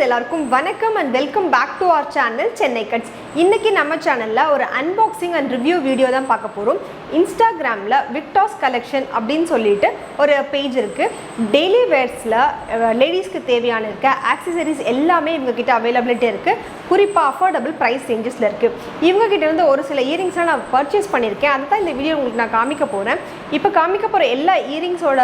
எல்லாருக்கும் வணக்கம் and welcome back to our channel chennaicuts. இன்னைக்கு நம்ம சேனல்ல ஒரு unboxing and review வீடியோ தான் பார்க்க போறோம். இன்ஸ்டாகிராம்ல Victo's collection அப்படினு சொல்லிட்டு ஒரு பேஜ் இருக்கு. டெய்லி வேர்ஸ்ல லேடிஸ்க்கு தேவையான இருக்க ஆக்சஸரீஸ் எல்லாமே இவங்க கிட்ட அவேலபிலிட்டி இருக்கு. குறிப்பா அஃபோர்டபிள் பிரைஸ் ரேஞ்சஸ்ல இருக்கு. இவங்க கிட்ட இருந்து ஒரு சில இயரிங்ஸ் நான் பர்ச்சேஸ் பண்ணிருக்கேன். அத தான் இந்த வீடியோ உங்களுக்கு நான் காமிக்க போறேன். இப்போ காமிக்க போற எல்லா இயரிங்ஸோட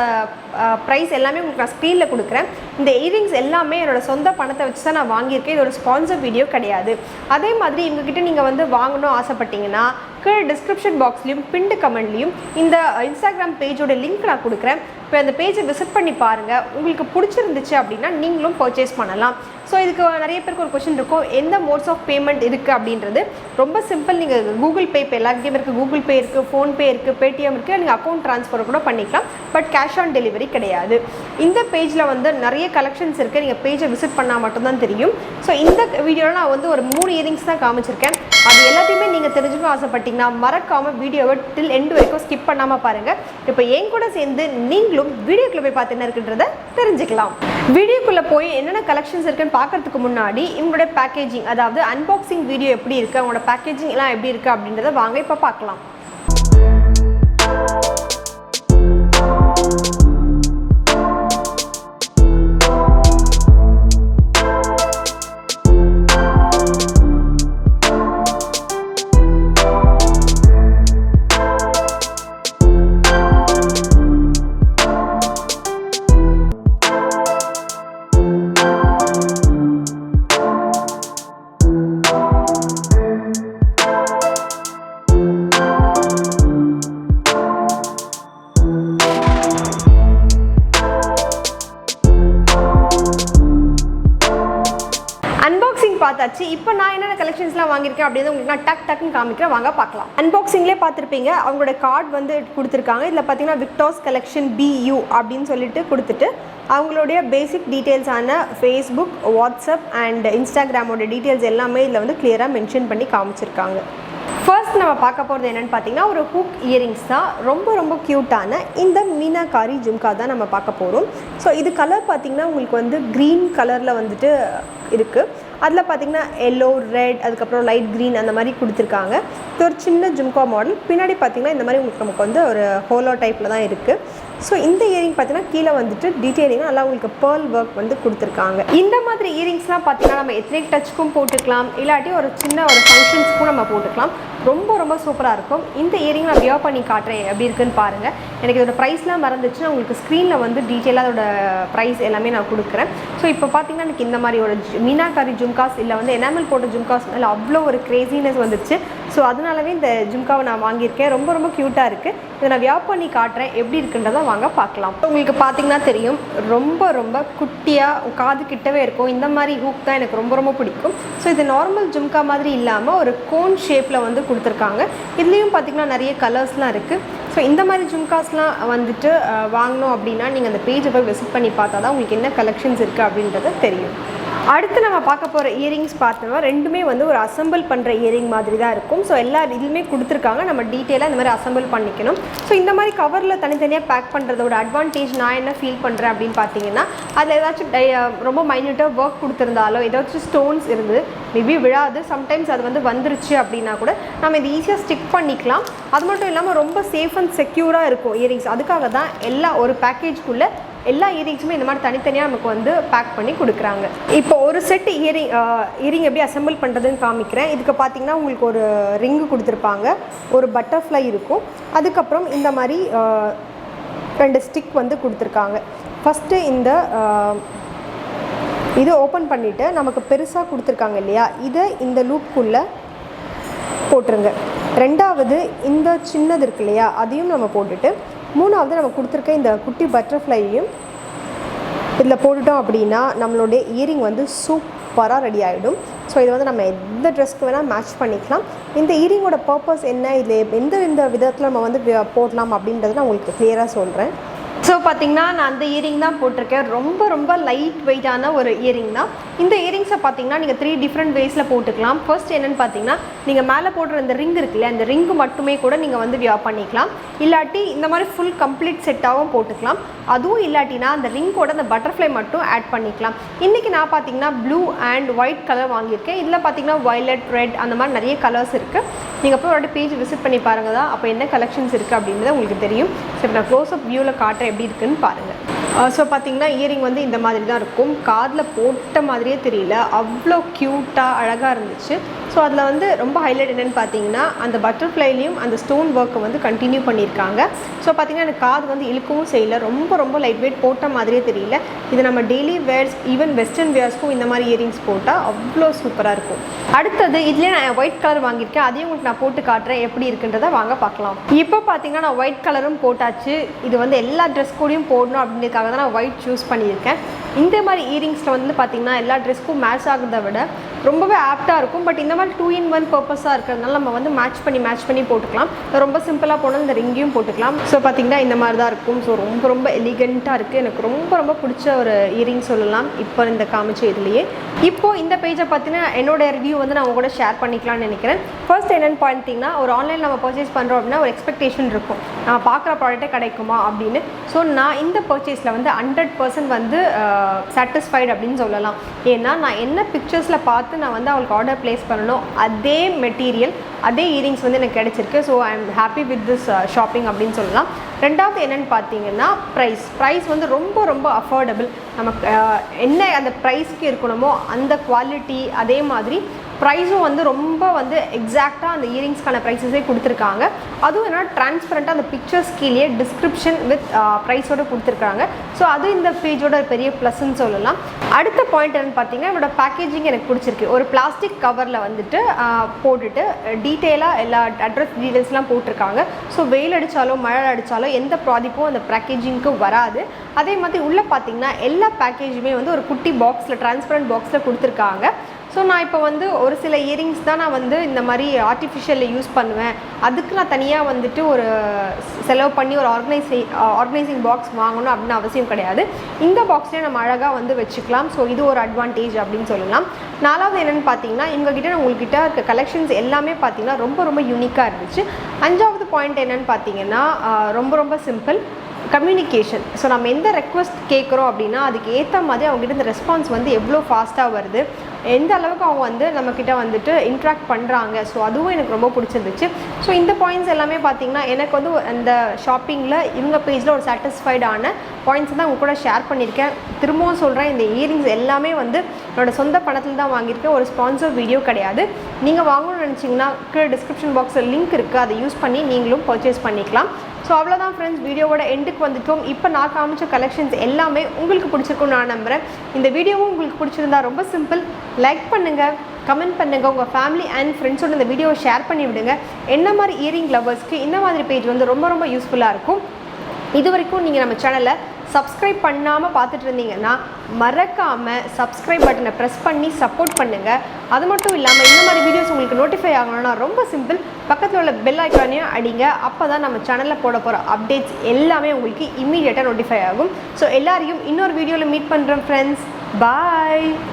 பிரைஸ் எல்லாமே உங்களுக்கு நான் ஸ்கிரீன்ல கொடுக்கிறேன். இந்த இயரிங்ஸ் எல்லாமே என்னோட சொந்த பணத்தை வச்சு தான் நான் வாங்கியிருக்கேன். இது ஒரு ஸ்பான்சர் வீடியோ கிடையாது. அதே மாதிரி இவங்ககிட்ட நீங்கள் வந்து வாங்கணும் ஆசைப்பட்டீங்கன்னா கீழே டிஸ்கிரிப்ஷன் பாக்ஸ்லையும் பின்டு கமெண்ட்லையும் இந்த இன்ஸ்டாகிராம் பேஜோட லிங்க் நான் கொடுக்குறேன். இப்போ அந்த பேஜை விசிட் பண்ணி பாருங்கள். உங்களுக்கு பிடிச்சிருந்துச்சு அப்படின்னா நீங்களும் பர்ச்சேஸ் பண்ணலாம். ஸோ இதுக்கு நிறைய பேருக்கு ஒரு கொஸ்டின் இருக்கும், எந்த மோட்ஸ் ஆஃப் பேமெண்ட் இருக்குது அப்படின்றது. ரொம்ப சிம்பிள். நீங்கள் கூகுள் பே இப்போ எல்லாருக்கிட்டையும் இருக்குது, கூகுள் பே இருக்குது, ஃபோன்பே இருக்குது, பேடிஎம் இருக்குது. நீங்கள் அக்கௌண்ட் ட்ரான்ஸ்ஃபர் கூட பண்ணிக்கலாம். பட் கேஷ் ஆன் டெலிவரி கிடையாது. இந்த பேஜில் வந்து நிறைய கலெக்ஷன்ஸ் இருக்குது. நீங்கள் பேஜை விசிட் பண்ணால் மட்டும்தான் தெரியும். ஸோ இந்த வீடியோவில் நான் வந்து ஒரு 3 இயரிங்ஸ் தான் காமிச்சிருக்கேன். அது எல்லாத்தையுமே நீங்கள் தெரிஞ்சுக்கணும் ஆசைப்பட்டீங்கன்னா மறக்காமல் வீடியோவை டில் எண்டு வரைக்கும் ஸ்கிப் பண்ணாமல் பாருங்கள். இப்போ என் கூட சேர்ந்து நீங்களும் வீடியோக்குள்ளே போய் பார்த்து என்ன இருக்குன்றதை தெரிஞ்சுக்கலாம். வீடியோக்குள்ளே போய் என்னென்ன கலெக்ஷன்ஸ் இருக்குன்னு பார்க்கறதுக்கு முன்னாடி இவங்களுடைய பேக்கேஜிங், அதாவது அன்பாக்சிங் வீடியோ எப்படி இருக்குது, அவங்களோட பேக்கேஜிங் எல்லாம் எப்படி இருக்குது அப்படின்றத வாங்க இப்போ பார்க்கலாம். பார்த்தாச்சு. இப்போ நான் என்னென்ன கலெக்ஷன்ஸ்லாம் வாங்கியிருக்கேன் அப்படின்னு உங்களுக்கு நான் டக்குன்னு காமிக்கிறேன். வாங்க பார்க்கலாம். அன்பாக்சிங்லேயே பார்த்துருப்பீங்க, அவங்களோட கார்டு வந்து கொடுத்துருக்காங்க. இதில் பார்த்தீங்கன்னா விக்டோஸ் கலெக்ஷன் BU அப்படின்னு சொல்லிட்டு கொடுத்துட்டு அவங்களுடைய பேசிக் டீட்டெயில்ஸான ஃபேஸ்புக், வாட்ஸ்அப் அண்ட் இன்ஸ்டாகிராமோட டீட்டெயில்ஸ் எல்லாமே இதில் வந்து கிளியராக மென்ஷன் பண்ணி காமிச்சிருக்காங்க. ஃபர்ஸ்ட் நம்ம பார்க்க போகிறது என்னென்னு பார்த்தீங்கன்னா ஒரு ஹூக் இயரிங்ஸ் தான். ரொம்ப க்யூட்டான இந்த மீனாக்காரி ஜும்கா தான் நம்ம பார்க்க போகிறோம். ஸோ இது கலர் பார்த்திங்கன்னா உங்களுக்கு வந்து க்ரீன் கலரில் வந்துட்டு இருக்குது. அதில் பார்த்திங்கன்னா எல்லோ, ரெட், அதுக்கப்புறம் லைட் க்ரீன் அந்த மாதிரி கொடுத்துருக்காங்க. இது ஒரு சின்ன ஜும்கா மாடல். பின்னாடி பார்த்திங்கன்னா இந்த மாதிரி உங்களுக்கு நமக்கு வந்து ஒரு ஹோலோ டைப்பில் தான் இருக்குது. ஸோ இந்த இயரிங் பார்த்திங்கன்னா கீழே வந்துட்டு டீட்டெயிலிங்காக நல்லா உங்களுக்கு பேர்ல் ஒர்க் வந்து கொடுத்துருக்காங்க. இந்த மாதிரி இயரிங்ஸ்லாம் பார்த்திங்கன்னா நம்ம எத்னிக் டச்சுக்கும் போட்டுக்கலாம், இல்லாட்டி ஒரு சின்ன ஒரு ஃபங்க்ஷன்ஸ்க்கும் நம்ம போட்டுக்கலாம். ரொம்ப சூப்பராக இருக்கும். இந்த இயரிங் நான் வியர் பண்ணி காட்டுறேன் எப்படி இருக்குன்னு பாருங்கள். எனக்கு இதோட ப்ரைஸ்லாம் மறந்துச்சுன்னா உங்களுக்கு ஸ்க்ரீனில் வந்து டீட்டெயிலாக அதோட ப்ரைஸ் எல்லாமே நான் கொடுக்குறேன். ஸோ இப்போ பார்த்திங்கன்னா எனக்கு இந்த மாதிரி ஒரு மீனாக்காரி ஜும்காஸ் இல்லை வந்து எனாமல் போட்ட ஜும்காஸ் மேலே அவ்வளோ ஒரு க்ரேசினஸ் வந்துருச்சு. ஸோ அதனாலவே இந்த ஜும்காவை நான் வாங்கியிருக்கேன். ரொம்ப க்யூட்டாக இருக்குது. இதை நான் வியர் பண்ணி காட்டுறேன் எப்படி இருக்குன்றதை வாங்க பார்க்கலாம். உங்களுக்கு பார்த்திங்கன்னா தெரியும், ரொம்ப குட்டியாக காது கிட்டவே இருக்கும். இந்த மாதிரி ஹூக் தான் எனக்கு ரொம்ப பிடிக்கும். ஸோ இது நார்மல் ஜும்கா மாதிரி இல்லாமல் ஒரு கோன் ஷேப்பில் வந்து கொடுத்துருக்காங்க. இதுலேயும் பார்த்திங்கன்னா நிறைய கலர்ஸ்லாம் இருக்குது. ஸோ இந்த மாதிரி ஜும்காஸ்லாம் வந்துட்டு வாங்கணும் அப்படின்னா நீங்கள் அந்த பேஜை போய் விசிட் பண்ணி பார்த்தா தான் உங்களுக்கு என்ன கலெக்ஷன்ஸ் இருக்குது அப்படின்றது தெரியும். அடுத்து நம்ம பார்க்க போகிற இயரிங்ஸ் பார்த்தோம்னா ரெண்டுமே வந்து ஒரு அசம்பிள் பண்ணுற இயரிங் மாதிரி தான் இருக்கும். ஸோ எல்லா இதுலையுமே கொடுத்துருக்காங்க. நம்ம டீட்டெயிலாக இந்த மாதிரி அசம்பிள் பண்ணிக்கணும். ஸோ இந்த மாதிரி கவரில் தனித்தனியாக பேக் பண்ணுறதோட அட்வான்டேஜ் நான் என்ன ஃபீல் பண்ணுறேன் அப்படின்னு பார்த்தீங்கன்னா, அதில் ஏதாச்சும் ரொம்ப மைன்யூட்டாக ஒர்க் கொடுத்துருந்தாலோ ஏதாச்சும் ஸ்டோன்ஸ் இருந்து மேபி விழாது. சம்டைம்ஸ் அது வந்து வந்துருச்சு அப்படின்னா கூட நம்ம இது ஈஸியாக ஸ்டிக் பண்ணிக்கலாம். அது மட்டும் இல்லாமல் ரொம்ப சேஃப் அண்ட் செக்யூராக இருக்கும் இயரிங்ஸ். அதுக்காக தான் எல்லா ஒரு பேக்கேஜ்குள்ளே எல்லா இயரிங்ஸுமே இந்த மாதிரி தனித்தனியாக நமக்கு வந்து பேக் பண்ணி கொடுக்குறாங்க. இப்போ ஒரு செட் இயரிங் எப்படி அசம்பிள் பண்ணுறதுன்னு காமிக்கிறேன். இதுக்கு பார்த்திங்கன்னா உங்களுக்கு ஒரு ரிங்கு கொடுத்துருப்பாங்க, ஒரு பட்டர்ஃப்ளை இருக்கும், அதுக்கப்புறம் இந்த மாதிரி 2 ஸ்டிக் வந்து கொடுத்துருக்காங்க. ஃபஸ்ட்டு இந்த இதை ஓப்பன் பண்ணிவிட்டு நமக்கு பெருசாக கொடுத்துருக்காங்க இல்லையா, இதை இந்த லூப்புக்குள்ளே போட்டுருங்க. ரெண்டாவது இந்த சின்னது இருக்கு இல்லையா, அதையும் நம்ம போட்டுட்டு மூணாவது நம்ம கொடுத்துருக்க இந்த குட்டி பட்டர்ஃப்ளையையும் இதில் போட்டுட்டோம் அப்படின்னா நம்மளுடைய இயரிங் வந்து சூப்பராக ரெடி ஆகிடும். ஸோ இதை வந்து நம்ம எந்த ட்ரெஸ்க்கு வேணால் மேட்ச் பண்ணிக்கலாம். இந்த இயரிங்கோட பர்பஸ் என்ன, இதில் எந்த விதத்தில் நம்ம வந்து போடலாம் அப்படின்றத நான் உங்களுக்கு கிளியராக சொல்கிறேன். ஸோ பார்த்தீங்கன்னா நான் அந்த இயரிங் தான் போட்டிருக்கேன். ரொம்ப ரொம்ப லைட் வெயிட்டான ஒரு இயரிங் தான். இந்த இயரிங்ஸை பார்த்தீங்கன்னா நீங்கள் 3 டிஃப்ரெண்ட் வேஸில் போட்டுக்கலாம். ஃபர்ஸ்ட் என்னென்னு பார்த்தீங்கன்னா நீங்கள் மேலே போடுற இந்த ரிங் இருக்குல்ல, அந்த ரிங்கு மட்டுமே கூட நீங்கள் வந்து வியர் பண்ணிக்கலாம். இல்லாட்டி இந்த மாதிரி ஃபுல் கம்ப்ளீட் செட்டாகவும் போட்டுக்கலாம். அதுவும் இல்லாட்டினா அந்த ரிங்கோட அந்த பட்டர்ஃப்ளை மட்டும் ஆட் பண்ணிக்கலாம். இன்றைக்கி நான் பார்த்தீங்கன்னா ப்ளூ அண்ட் ஒயிட் கலர் வாங்கியிருக்கேன். இதில் பார்த்தீங்கன்னா வயலட், ரெட் அந்த மாதிரி நிறைய கலர்ஸ் இருக்குது. நீங்கள் போய் ஒரு பேஜ் விசிட் பண்ணி பாருங்கள் தான் அப்போ என்ன கலெக்ஷன்ஸ் இருக்குது அப்படின்றது உங்களுக்கு தெரியும். சரி, நான் க்ளோஸ்அப் வியூவில் காட்டுறேன் எப்படி இருக்குன்னு பாருங்கள். ஸோ பார்த்தீங்கன்னா இயரிங் வந்து இந்த மாதிரி தான் இருக்கும். காதில் போட்ட மாதிரியே தெரியல, அவ்வளோ க்யூட்டாக அழகாக இருந்துச்சு. ஸோ அதில் வந்து ரொம்ப ஹைலைட் என்னென்னு பார்த்தீங்கன்னா அந்த பட்டர்ஃப்ளைலையும் அந்த ஸ்டோன் ஒர்க்கை வந்து கண்டினியூ பண்ணியிருக்காங்க. ஸோ பார்த்தீங்கன்னா எனக்கு காது வந்து இழுக்கவும் செய்யலை, ரொம்ப ரொம்ப லைட் வெயிட் போட்ட மாதிரியே தெரியல. இது நம்ம டெய்லி வேர்ஸ் ஈவன் வெஸ்டர்ன் வேர்ஸ்க்கும் இந்த மாதிரி இயரிங்ஸ் போட்டால் அவ்வளோ சூப்பராக இருக்கும். அடுத்தது இதுலேயே நான் ஒயிட் கலர் வாங்கியிருக்கேன். அதையும் உங்களுக்கு நான் போட்டு காட்டுறேன் எப்படி இருக்குன்றதை வாங்க பார்க்கலாம். இப்போ பார்த்தீங்கன்னா நான் ஒயிட் கலரும் போட்டாச்சு. இது வந்து எல்லா ட்ரெஸ் கூடயும் போடணும் அப்படின்றதுக்காக தான் நான் ஒயிட் சூஸ் பண்ணியிருக்கேன். இந்த மாதிரி இயரிங்ஸில் வந்து பார்த்திங்கன்னா எல்லா ட்ரெஸ்க்கும் மேட்ச் ஆகிறத விட ரொம்பவே ஆப்டாக இருக்கும். பட் இந்த மாதிரி 2-in-1 பர்பஸாக இருக்கிறதுனால நம்ம வந்து மேட்ச் பண்ணி போட்டுக்கலாம். ரொம்ப சிம்பிளாக போனால் இந்த ரிங்கையும் போட்டுக்கலாம். ஸோ பார்த்திங்கன்னா இந்த மாதிரி தான் இருக்கும். ஸோ ரொம்ப ரொம்ப எலிகண்ட்டாக இருக்குது. எனக்கு ரொம்ப ரொம்ப பிடிச்ச ஒரு இயரிங் சொல்லலாம் இப்போ இந்த காமிச்ச இதுலேயே. இப்போது இந்த பேஜை பார்த்தீங்கன்னா என்னோட ரிவ்யூ வந்து நான் உங்க கூட ஷேர் பண்ணிக்கலாம்னு நினைக்கிறேன். ஃபர்ஸ்ட் என்னென்னு பார்த்தீங்கன்னா ஒரு ஆன்லைனில் நம்ம பர்ச்சேஸ் பண்ணுறோம் அப்படின்னா ஒரு எக்ஸ்பெக்டேஷன் இருக்கும், நம்ம பார்க்குற ப்ராடக்ட்டே கிடைக்குமா அப்படின்னு. ஸோ நான் இந்த பர்ச்சேஸில் வந்து 100% வந்து சாட்டிஸ்ஃபைடு அப்படின்னு சொல்லலாம். ஏன்னா நான் என்ன பிக்சர்ஸில் பார்த்து நான் வந்து அவங்களுக்கு ஆர்டர் ப்ளேஸ் பண்ணணும் அதே மெட்டீரியல் அதே இயரிங்ஸ் வந்து எனக்கு கிடச்சிருக்கு. So I am happy with this shopping அப்படின்னு சொல்லலாம். ரெண்டாவது என்னென்னு பார்த்தீங்கன்னா ப்ரைஸ் வந்து ரொம்ப ரொம்ப அஃபோர்டபுள். நமக்கு என்ன அந்த ப்ரைஸ்க்கு இருக்கணுமோ அந்த குவாலிட்டி அதே மாதிரி ப்ரைஸும் வந்து ரொம்ப வந்து எக்ஸாக்டாக அந்த இயரிங்ஸ்க்கான ப்ரைஸஸே கொடுத்துருக்காங்க. அதுவும் என்னென்னா ட்ரான்ஸ்பரண்ட்டாக அந்த பிக்சர்ஸ் கீழே டிஸ்கிரிப்ஷன் வித் ப்ரைஸோடு கொடுத்துருக்காங்க. ஸோ அது இந்த பேஜோட பெரிய ப்ளஸ்ன்னு சொல்லலாம். அடுத்த பாயிண்ட் என்னென்னு பார்த்தீங்கன்னா என்னோட பேக்கேஜிங் எனக்கு பிடிச்சிருக்கு. ஒரு பிளாஸ்டிக் கவரில் வந்துட்டு போட்டுட்டு டீட்டெயிலாக எல்லா அட்ரஸ் டீட்டெயில்ஸ்லாம் போட்டிருக்காங்க. ஸோ வெயில் அடித்தாலோ மழை அடித்தாலோ எந்த பாதிப்பும் அந்த பேக்கேஜிங்க்கு வராது. அதே மாதிரி உள்ளே பார்த்தீங்கன்னா எல்லா பேக்கேஜுமே வந்து ஒரு குட்டி பாக்ஸில் ட்ரான்ஸ்பரண்ட் பாக்ஸில் கொடுத்துருக்காங்க. ஸோ நான் இப்போ வந்து ஒரு சில இயரிங்ஸ் தான் நான் வந்து இந்த மாதிரி ஆர்டிஃபிஷியலில் யூஸ் பண்ணுவேன். அதுக்கு நான் தனியாக வந்துட்டு ஒரு செலவு பண்ணி ஒரு ஆர்கனைசிங் பாக்ஸ் வாங்கணும் அப்படின்னு அவசியம் கிடையாது. இந்த பாக்ஸ்லேயே நம்ம அழகாக வந்து வச்சுக்கலாம். ஸோ இது ஒரு அட்வான்டேஜ் அப்படின்னு சொல்லலாம். நாலாவது என்னென்னு பார்த்தீங்கன்னா இவங்ககிட்ட உங்கள்கிட்ட இருக்க கலெக்ஷன்ஸ் எல்லாமே பார்த்தீங்கன்னா ரொம்ப ரொம்ப யூனிக்காக இருந்துச்சு. அஞ்சாவது பாயிண்ட் என்னென்னு பார்த்தீங்கன்னா ரொம்ப ரொம்ப சிம்பிள் கம்யூனிகேஷன். ஸோ நம்ம எந்த ரெக்வஸ்ட் கேட்குறோம் அப்படின்னா அதுக்கு ஏற்ற மாதிரி அவங்ககிட்ட இந்த ரெஸ்பான்ஸ் வந்து எவ்வளோ ஃபாஸ்ட்டாக வருது, எந்த அளவுக்கு அவங்க வந்து நம்மக்கிட்ட வந்துட்டு இன்ட்ராக்ட் பண்ணுறாங்க. ஸோ அதுவும் எனக்கு ரொம்ப பிடிச்சிருந்துச்சு. ஸோ இந்த பாயிண்ட்ஸ் எல்லாமே பார்த்திங்கன்னா எனக்கு வந்து அந்த ஷாப்பிங்கில் இவங்க பேஜில் ஒரு சாட்டிஸ்ஃபைடான பாயிண்ட்ஸ் தான் உங்க கூட ஷேர் பண்ணியிருக்கேன். திரும்பவும் சொல்கிறேன், இந்த இயரிங்ஸ் எல்லாமே வந்து என்னோடய சொந்த பணத்தில் தான் வாங்கியிருக்கேன். ஒரு ஸ்பான்சர் வீடியோ கிடையாது. நீங்கள் வாங்கணும்னு நினச்சிங்கன்னா கீழே டிஸ்கிரிப்ஷன் பாக்ஸில் லிங்க் இருக்குது, அதை யூஸ் பண்ணி நீங்களும் பர்ச்சேஸ் பண்ணிக்கலாம். ஸோ அவ்வளோதான் ஃப்ரெண்ட்ஸ், வீடியோவோட எண்டுக்கு வந்துட்டோம். இப்போ நான் காமிச்ச கலெக்ஷன்ஸ் எல்லாமே உங்களுக்கு பிடிச்சிருக்கும்னு நான் நம்புகிறேன். இந்த வீடியோவும் உங்களுக்கு பிடிச்சிருந்தா ரொம்ப சிம்பிள், லைக் பண்ணுங்கள், கமெண்ட் பண்ணுங்கள், உங்கள் ஃபேமிலி அண்ட் ஃப்ரெண்ட்ஸோட இந்த வீடியோவை ஷேர் பண்ணி விடுங்க. என்ன மாதிரி இயரிங் லவர்ஸ்க்கு இந்த மாதிரி பேஜ் வந்து ரொம்ப ரொம்ப யூஸ்ஃபுல்லாக இருக்கும். இது வரைக்கும் நீங்கள் நம்ம சேனலை சப்ஸ்கிரைப் பண்ணாமல் பார்த்துட்டு இருந்தீங்கன்னா மறக்காமல் சப்ஸ்கிரைப் பட்டனை ப்ரெஸ் பண்ணி சப்போர்ட் பண்ணுங்கள். அது மட்டும் இல்லாமல் இந்த மாதிரி வீடியோஸ் உங்களுக்கு நோட்டிஃபை ஆகணும்னா ரொம்ப சிம்பிள், பக்கத்தில் உள்ள பெல் ஐக்கானையும் அடிங்க. அப்போ தான் நம்ம சேனலில் போட போகிற அப்டேட்ஸ் எல்லாமே உங்களுக்கு இம்மீடியட்டாக நோட்டிஃபை ஆகும். ஸோ எல்லாரையும் இன்னொரு வீடியோவில் மீட் பண்ணுறேன் ஃப்ரெண்ட்ஸ். பாய்.